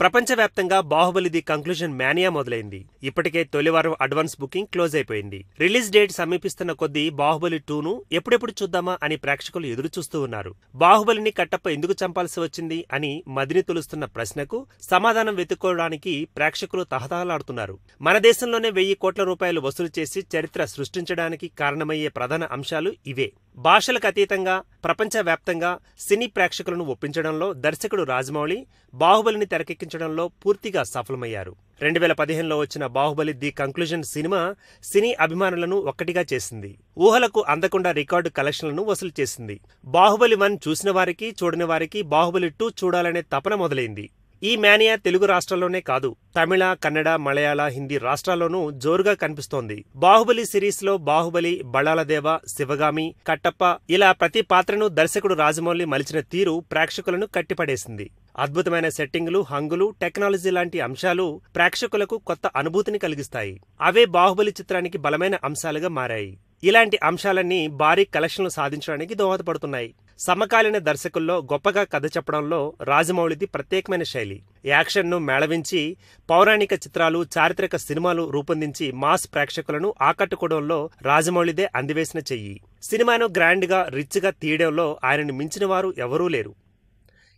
ప్రపంచవ్యాప్తంగా Baahubali the conclusion mania మొదలైంది. ఇప్పటికే తొలివారం అడ్వాన్స్ బుకింగ్ క్లోజ్ అయిపోయింది. రిలీజ్ డేట్ సమీపిస్తున్న కొద్దీ బాహుబలి 2ను ఎప్పుడెప్పుడు చూద్దామా అని ప్రేక్షకులు ఎదురు చూస్తూ ఉన్నారు. బాహుబలిని కట్టప్ప ఎందుకు చంపాల్సి వచ్చింది అని మదిని తొలుస్తున్న ప్రశ్నకు సమాధానం వెతుక్కోవడానికి ప్రేక్షకులు తహతహలాడుతున్నారు. మన దేశంలోనే 1000 కోట్ల రూపాయలు వసూలు చేసి చరిత్ర సృష్టించడానికి కారణమయ్యే ప్రధాన అంశాలు ఇవే. భాషలకు అతీతంగా ప్రపంచవ్యాప్తంగా సినీ ప్రేక్షకులను ఒప్పించడంలో దర్శకుడు రాజమౌళి బాహుబలిని తెరకెక్కించడంలో పూర్తిగా సఫలమయ్యారు. 2015లో వచ్చిన బాహుబలి ది కంక్లూజన్ సినిమా సినీ అభిమానులను ఒక్కటిగా చేసింది. ఊహలకు అందకుండా రికార్డు కలెక్షన్లను వసూలు చేసింది. బాహుబలి 1 చూసిన వారికి చూడని వారికి బాహుబలి 2 చూడాలనే తపన మొదలైంది. ఈ మేనియా తెలుగు రాష్ట్రాల్లోనే కాదు, తమిళ, కన్నడ, మలయాళ, హిందీ రాష్ట్రాల్లోనూ జోరుగా కనిపిస్తోంది. బాహుబలి సిరీస్ లో బాహుబలి, బళాలదేవ, శివగామి, కట్టప్ప ఇలా ప్రతి పాత్రను దర్శకుడు రాజమౌళి మలిచిన తీరు ప్రేక్షకులను కట్టిపడేసింది. అద్భుతమైన సెట్టింగులు, హంగులు, టెక్నాలజీ లాంటి అంశాలు ప్రేక్షకులకు కొత్త అనుభూతిని కలిగిస్తాయి. అవే బాహుబలి చిత్రానికి బలమైన అంశాలుగా మారాయి. ఇలాంటి అంశాలన్నీ భారీ కలెక్షన్లు సాధించడానికి దోహదపడుతున్నాయి. సమకాలీన దర్శకుల్లో గొప్పగా కథ చెప్పడంలో రాజమౌళిది ప్రత్యేకమైన శైలి. యాక్షన్ను మేళవించి పౌరాణిక చిత్రాలు, చారిత్రక సినిమాలు రూపొందించి మాస్ ప్రేక్షకులను ఆకట్టుకోవడంలో రాజమౌళిదే అందివేసిన చెయ్యి. సినిమాను గ్రాండ్ గా, రిచ్ గా తీయడంలో ఆయనను మించిన వారు ఎవరూ లేరు.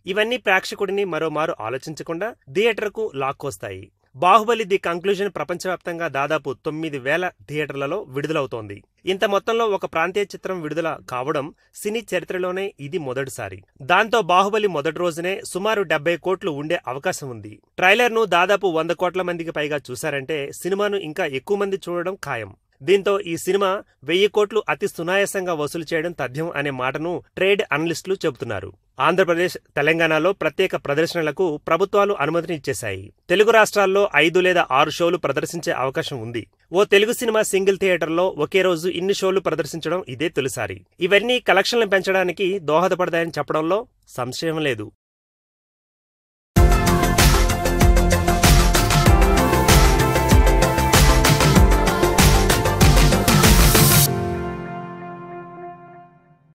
ఇవన్నీ ప్రేక్షకుడిని మరోమారు ఆలోచించకుండా థియేటర్కు లాక్కొస్తాయి. బాహుబలి ది కంక్లూజన్ ప్రపంచవ్యాప్తంగా దాదాపు 9,000 థియేటర్లలో విడుదలవుతోంది. ఇంత మొత్తంలో ఒక ప్రాంతీయ చిత్రం విడుదల కావడం సినీ చరిత్రలోనే ఇది మొదటిసారి. దాంతో బాహుబలి మొదటి రోజునే సుమారు 70 కోట్లు ఉండే అవకాశం ఉంది. ట్రైలర్ను దాదాపు 100 కోట్ల మందికి పైగా చూశారంటే సినిమాను ఇంకా ఎక్కువ మంది చూడడం ఖాయం. దీంతో ఈ సినిమా 1000 కోట్లు అతి సునాయాసంగా వసూలు చేయడం తథ్యం అనే మాటను ట్రేడ్ అనలిస్టులు చెబుతున్నారు. ఆంధ్రప్రదేశ్, తెలంగాణలో ప్రత్యేక ప్రదర్శనలకు ప్రభుత్వాలు అనుమతిని ఇచ్చేశాయి. తెలుగు రాష్ట్రాల్లో 5 లేదా 6 షోలు ప్రదర్శించే అవకాశం ఉంది. ఓ తెలుగు సినిమా సింగిల్ థియేటర్లో ఒకే రోజు ఇన్ని షోలు ప్రదర్శించడం ఇదే తొలిసారి. ఇవన్నీ కలెక్షన్లు పెంచడానికి దోహదపడతాయని చెప్పడంలో సంశయం లేదు.